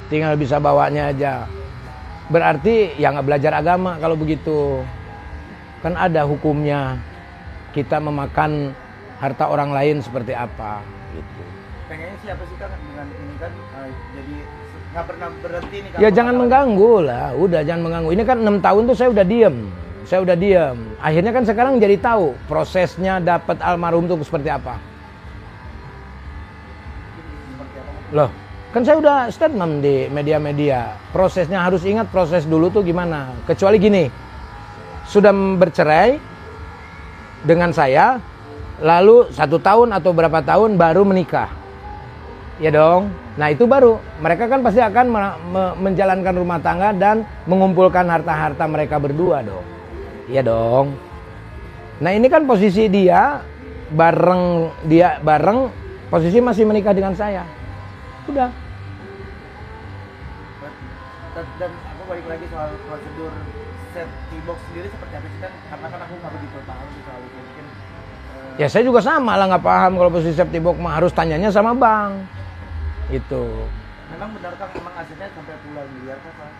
tinggal bisa bawanya aja. Berarti ya nggak belajar agama kalau begitu. Kan ada hukumnya kita memakan harta orang lain seperti apa gitu. Pengennya siapa sih Kang dengan ini kan jadi nggak pernah berhenti nih Kang? Ya jangan mengganggu lah, udah jangan mengganggu. Ini kan 6 tahun tuh saya udah diem. Akhirnya kan sekarang jadi tahu prosesnya dapat almarhum tuh seperti apa. Loh, kan saya udah statement di media-media. Prosesnya harus ingat proses dulu tuh gimana. Kecuali gini, sudah bercerai dengan saya, lalu 1 tahun atau berapa tahun baru menikah. Ya dong. Nah itu baru. Mereka kan pasti akan menjalankan rumah tangga dan mengumpulkan harta-harta mereka berdua dong. Iya dong. Nah ini kan posisi dia bareng posisi masih menikah dengan saya. Udah. Dan aku balik lagi soal prosedur safety box sendiri seperti apa sih kan? Karena kan aku nggak begitu paham sih soal itu. Mungkin ya saya juga sama lah nggak paham kalau posisi safety box mah harus tanyanya sama bank. Itu. Memang benar Kang, memang asetnya sampai puluhan miliar Kang?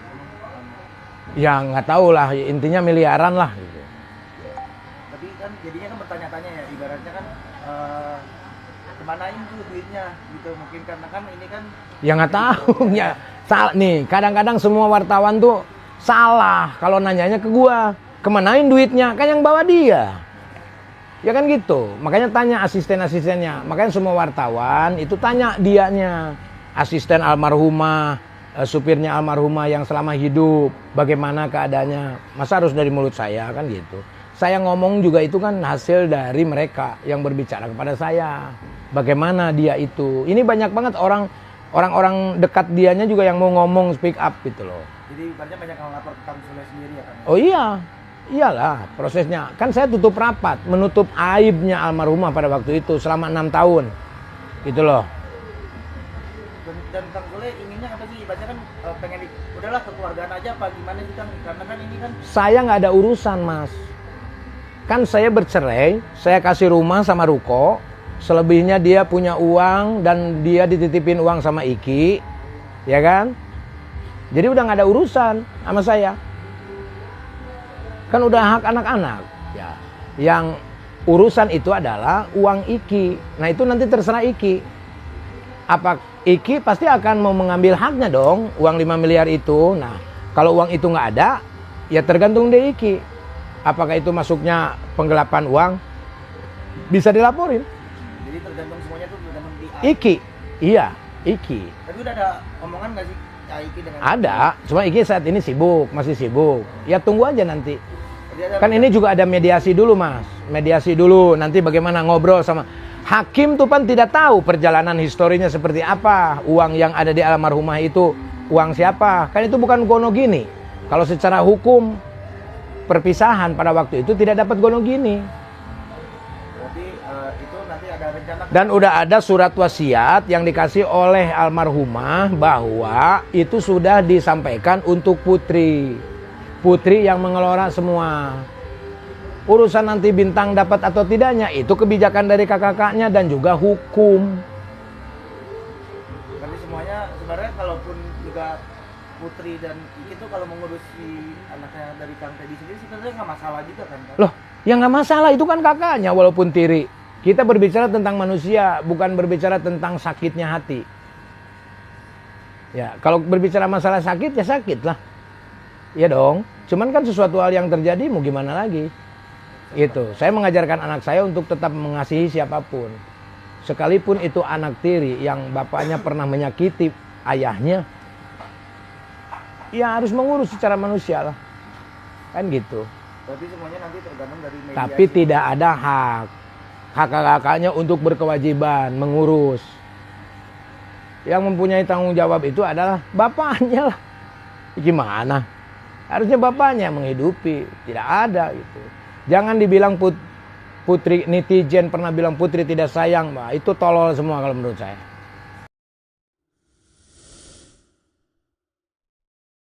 Ya nggak tahu lah, intinya miliaran lah gitu. Tapi kan jadinya kan bertanya-tanya ya, ibaratnya kan kemanain tuh duitnya gitu mungkin karena kan ini kan ya nggak tahu ya salah nih, kadang-kadang semua wartawan tuh salah kalau nanyanya ke gua kemanain duitnya, kan yang bawa dia ya kan gitu. Makanya tanya asisten-asistennya, makanya semua wartawan itu tanya dianya, asisten almarhumah, supirnya almarhumah yang selama hidup, bagaimana keadaannya. Masa harus dari mulut saya kan gitu. Saya ngomong juga itu kan hasil dari mereka yang berbicara kepada saya. Bagaimana dia itu. Ini banyak banget orang-orang dekat dianya juga yang mau ngomong speak up gitu loh. Jadi banyak yang lapor ke Kang Sule sendiri ya kan? Oh iya. Iyalah prosesnya. Kan saya tutup rapat, menutup aibnya almarhumah pada waktu itu selama 6 tahun. Gitu loh. Dan Kang Sule inginnya apa sih? Ibaratnya kan pengen udahlah kekeluargaan aja apa gimana sih Kang? Karena kan ini kan saya nggak ada urusan mas. Kan saya bercerai, saya kasih rumah sama Ruko, selebihnya dia punya uang dan dia dititipin uang sama Iki, ya kan? Jadi udah nggak ada urusan sama saya. Kan udah hak anak-anak. Ya. Yang urusan itu adalah uang Iki. Nah itu nanti terserah Iki. Apa Iki pasti akan mau mengambil haknya dong, uang 5 miliar itu. Nah kalau uang itu nggak ada, ya tergantung dari Iki. Apakah itu masuknya penggelapan uang? Bisa dilaporin. Jadi tergantung semuanya tuh tergantung di Iki. Iya, Iki. Tapi udah ada omongan nggak sih Iki dengan Ada, cuma Iki saat ini sibuk, masih sibuk. Ya tunggu aja nanti. Jadi Kan ini juga ada mediasi dulu mas. Mediasi dulu, nanti bagaimana ngobrol sama hakim tuh kan tidak tahu perjalanan historinya seperti apa. Uang yang ada di almarhumah itu uang siapa? Kan itu bukan gono gini. Kalau secara hukum perpisahan pada waktu itu tidak dapat gono gini. Berarti itu nanti ada rencana. Dan udah ada surat wasiat yang dikasih oleh almarhumah bahwa itu sudah disampaikan untuk putri. Putri yang mengelola semua. Urusan nanti Bintang dapat atau tidaknya itu kebijakan dari kakak-kakaknya dan juga hukum. Berarti semuanya sebenarnya kalaupun juga Putri dan Iki tuh kalau mengurusi anaknya dari Kang Teddy sendiri sebenarnya nggak masalah juga kan? Loh, ya nggak masalah, itu kan kakaknya walaupun tiri. Kita berbicara tentang manusia, bukan berbicara tentang sakitnya hati. Ya, kalau berbicara masalah sakit ya sakit lah. Ya dong, cuman kan sesuatu hal yang terjadi mau gimana lagi. Gitu. Saya mengajarkan anak saya untuk tetap mengasihi siapapun. Sekalipun itu anak tiri yang bapaknya pernah menyakiti ayahnya, ya harus mengurus secara manusia lah. Kan gitu. Berarti semuanya nanti tergantung dari media. Tapi tidak ada hak kakak-kakaknya untuk berkewajiban mengurus. Yang mempunyai tanggung jawab itu adalah bapaknya lah. Gimana? Harusnya bapaknya yang menghidupi. Tidak ada gitu. Jangan dibilang putri, netizen pernah bilang putri tidak sayang. Bah, itu tolol semua kalau menurut saya.